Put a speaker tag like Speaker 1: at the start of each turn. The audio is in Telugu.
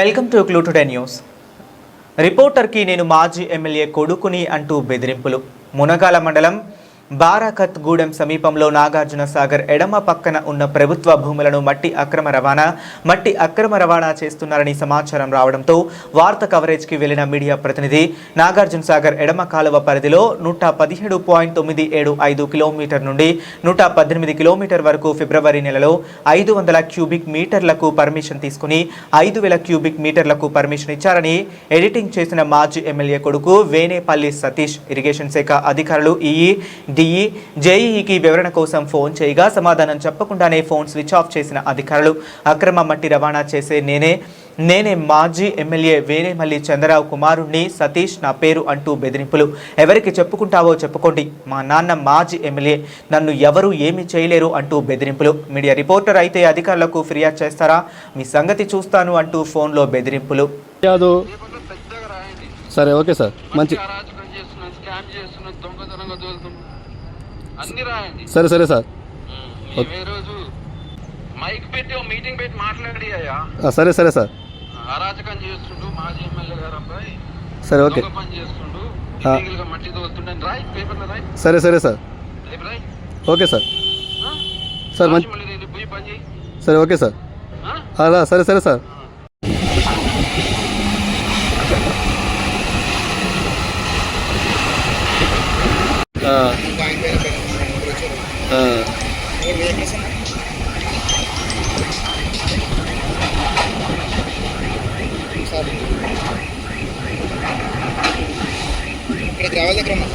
Speaker 1: Welcome to clue today news. రిపోర్టర్కి నేను మాజీ ఎమ్మెల్యే కొడుకుని అంటూ బెదిరింపులు. మునగాల మండలం బారాకత్ గూడెం సమీపంలో నాగార్జున సాగర్ ఎడమ పక్కన ఉన్న ప్రభుత్వ భూములను మట్టి అక్రమ రవాణా చేస్తున్నారని సమాచారం రావడంతో వార్త కవరేజ్కి వెళ్లిన మీడియా ప్రతినిధి నాగార్జున సాగర్ ఎడమ కాలువ పరిధిలో 117.975 కిలోమీటర్ నుండి 118 కిలోమీటర్ వరకు ఫిబ్రవరి నెలలో 500 క్యూబిక్ మీటర్లకు పర్మిషన్ తీసుకుని 5,000 క్యూబిక్ మీటర్లకు పర్మిషన్ ఇచ్చారని ఎడిటింగ్ చేసిన మాజీ ఎమ్మెల్యే కొడుకు వేనేపల్లి సతీష్ ఇరిగేషన్ శాఖ అధికారులు డిఈ జేఈకి వివరణ కోసం ఫోన్ చేయగా సమాధానం చెప్పకుండానే ఫోన్ స్విచ్ ఆఫ్ చేసిన అధికారులు అక్రమ మట్టి రవాణా చేసే నేనే మాజీ ఎమ్మెల్యే వేనేమల్లి చంద్రరావు కుమారుణ్ణి సతీష్ నా పేరు అంటూ బెదిరింపులు. ఎవరికి చెప్పుకుంటావో చెప్పుకోండి, మా నాన్న మాజీ ఎమ్మెల్యే, నన్ను ఎవరు ఏమీ చేయలేరు అంటూ బెదిరింపులు. మీడియా రిపోర్టర్ అయితే అధికారులకు ఫిర్యాదు చేస్తారా, మీ సంగతి చూస్తాను అంటూ ఫోన్లో బెదిరింపులు.
Speaker 2: సరే ఓకే సార్, మంచి సరే సరే సార్,
Speaker 3: మైక్ పెట్టి మీటింగ్ పెట్టి మాట్లాడి
Speaker 2: సరే సరే సార్,
Speaker 3: అరాచకం చేస్తుండు మాజీ ఎమ్మెల్యే గారు అబ్బాయి,
Speaker 2: సరే ఓకే
Speaker 3: పని చేస్తుండు, మట్టి తోలుతుండని రాయ్, పేపర్ రాయ్.
Speaker 2: సరే సరే సార్, ఓకే సార్, సార్ మంచి
Speaker 3: పోయి పని చేయి.
Speaker 2: సరే ఓకే సార్, సరే సరే సార్.
Speaker 4: ఇక్కడ గ్రావెల్ దగ్గర ఉన్నా